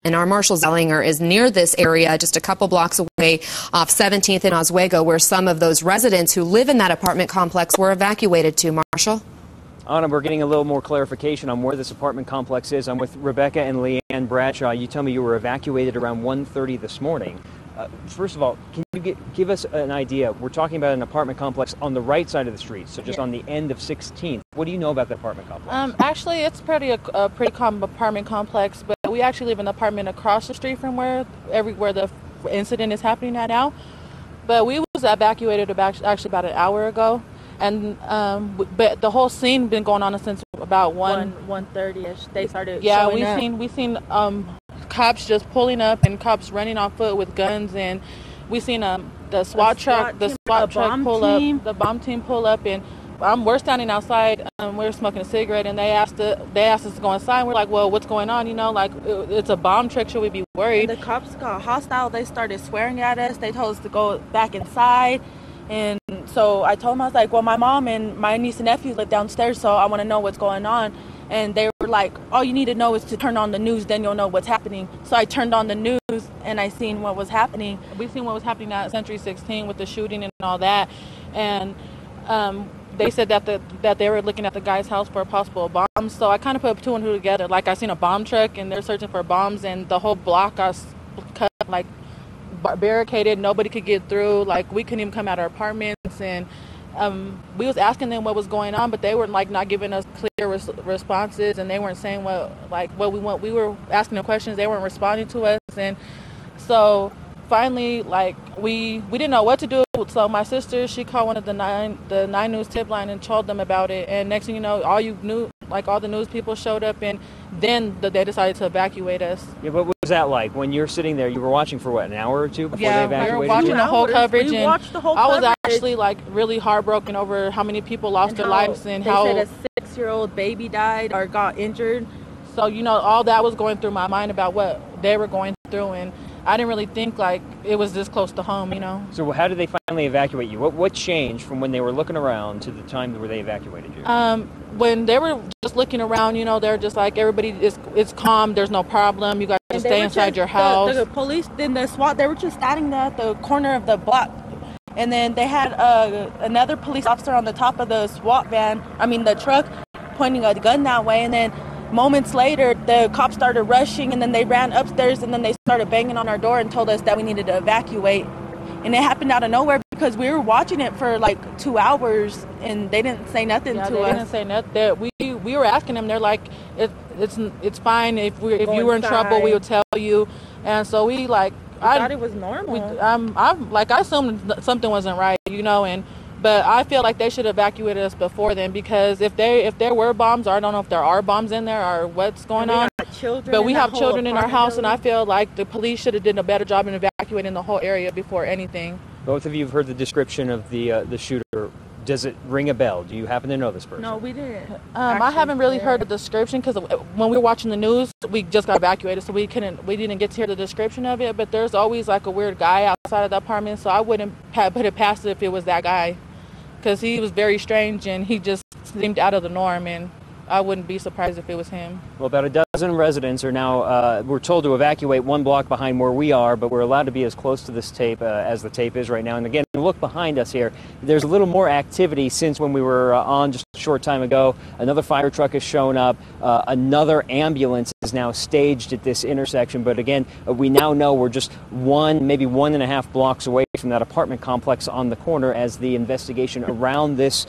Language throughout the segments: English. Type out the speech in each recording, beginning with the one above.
And our Marshall Zellinger is near this area, just a couple blocks away off 17th and Oswego, where some of those residents who live in that apartment complex were evacuated to. Marshall? Anna, we're getting a little more clarification on where this apartment complex is. I'm with Rebecca and Leanne Bradshaw. You tell me you were evacuated around 1:30 this morning. First of all, can you give us an idea? We're talking about an apartment complex on the right side of the street, so just on the end of 16th. What do you know about the apartment complex? Actually, it's a pretty common apartment complex, but we actually live in an apartment across the street from where the incident is happening at now. But we was evacuated actually about an hour ago, and but the whole scene been going on since about 1:30ish. They started. Yeah, we seen cops just pulling up and cops running on foot with guns, and we seen the SWAT truck pull up, the bomb team pull up, and we're standing outside, we're smoking a cigarette, and they asked us to go inside. We're like, well, what's going on? Like it's a bomb truck. Should we be worried? And the cops got hostile. They started swearing at us. They told us to go back inside. And so I told them, I was like, well, my mom and my niece and nephew live downstairs, so I want to know what's going on. And they were like, all you need to know is to turn on the news, then you'll know what's happening. So I turned on the news, and I seen what was happening. We seen what was happening at Century 16 with the shooting and all that. And they said that they were looking at the guy's house for a possible bomb. So I kind of put two and two together. Like, I seen a bomb truck, and they're searching for bombs, and the whole block got cut, like, barricaded. Nobody could get through. Like, we couldn't even come out of our apartments, and we was asking them what was going on, but they were like not giving us clear responses, and they weren't saying what we want. We were asking them questions, they weren't responding to us, and so finally, like, we didn't know what to do. So my sister, she called one of the 9 News tip line and told them about it, and next thing you know, all the news people showed up, and then they decided to evacuate us. Yeah, but what was that like when you're sitting there? You were watching for what, an hour or two before they evacuated you? We were watching the whole coverage, and I was coverage. actually like really heartbroken over how many people lost their lives, and they said a 6-year-old baby died or got injured. So all that was going through my mind about what they were going through, and I didn't really think like it was this close to home, So how did they finally evacuate you? What changed from when they were looking around to the time where they evacuated you? When they were just looking around, they're just like, everybody is calm, there's no problem, you guys just stay inside your house. The police, then the SWAT, they were just standing there at the corner of the block. And then they had another police officer on the top of the the truck, pointing a gun that way, and then moments later, the cops started rushing, and then they ran upstairs, and then they started banging on our door and told us that we needed to evacuate. And it happened out of nowhere because we were watching it for like 2 hours, and they didn't say nothing to us. They didn't say nothing. We were asking them. They're like, it's fine. If you were in trouble, we would tell you. And so we thought it was normal. I assumed something wasn't right, But I feel like they should evacuate us before then, because if there were bombs, or I don't know if there are bombs in there or what's going on. But we have children in our house, and I feel like the police should have done a better job in evacuating the whole area before anything. Both of you have heard the description of the shooter. Does it ring a bell? Do you happen to know this person? No, we didn't. I haven't really heard the description, because when we were watching the news, we just got evacuated, so we didn't get to hear the description of it. But there's always like a weird guy outside of the apartment, so I wouldn't put it past it if it was that guy. Because he was very strange, and he just seemed out of the norm, and I wouldn't be surprised if it was him. Well, about a dozen residents are now, we're told to evacuate 1 block behind where we are, but we're allowed to be as close to this tape as the tape is right now. And again, look behind us here. There's a little more activity since when we were on just a short time ago. Another fire truck has shown up. Another ambulance is now staged at this intersection. But again, we now know we're just maybe 1.5 blocks away from that apartment complex on the corner as the investigation around this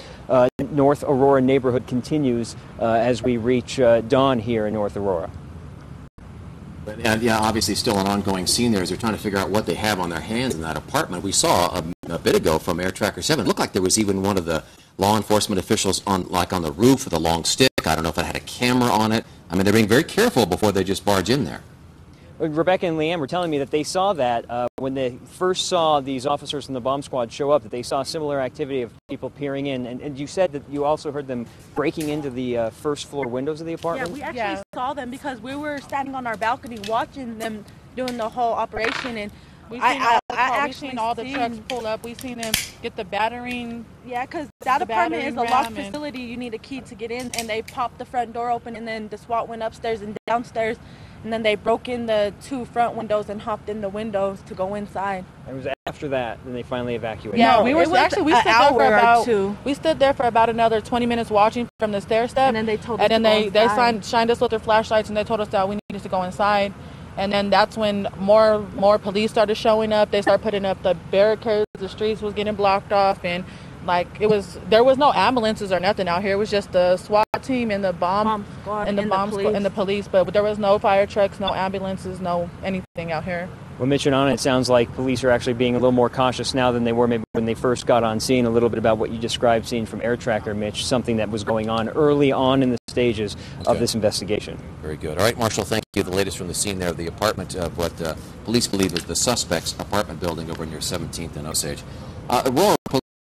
North Aurora neighborhood continues as we reach dawn here in North Aurora. And yeah, obviously still an ongoing scene there as they're trying to figure out what they have on their hands in that apartment. We saw a bit ago from Air Tracker 7, it looked like there was even one of the law enforcement officials on the roof with a long stick. I don't know if it had a camera on it. I mean, they're being very careful before they just barge in there. Rebecca and Leanne were telling me that they saw that when they first saw these officers from the bomb squad show up, that they saw similar activity of people peering in. And you said that you also heard them breaking into the first floor windows of the apartment? Yeah, we actually saw them because we were standing on our balcony watching them doing the whole operation. And we've seen all the trucks pull up. We've seen them get the battering. Yeah, because that apartment is a locked facility. You need a key to get in, and they popped the front door open, and then the SWAT went upstairs and downstairs. and then they broke in the 2 front windows and hopped in the windows to go inside. It was after that then they finally evacuated. Yeah, No, we were it was actually we an stood there for hour or about 2. we stood there for about another 20 minutes watching from the stair step, And then they told us and then to go they inside. shined us with their flashlights and they told us that we needed to go inside. And then that's when more police started showing up. They started putting up the barricades. The streets was getting blocked off, and like there was no ambulances or nothing out here. It was just the SWAT team and the bomb squad and the bomb squad and the police. But there was no fire trucks, no ambulances, no anything out here. Well, Mitch and Anna, it sounds like police are actually being a little more cautious now than they were maybe when they first got on scene. A little bit about what you described seeing from Air Tracker, Mitch, something that was going on early on in the stages of this investigation. Very good. All right, Marshall, thank you. The latest from the scene there, the apartment of what police believe is the suspect's apartment building over near 17th and Osage. Aurora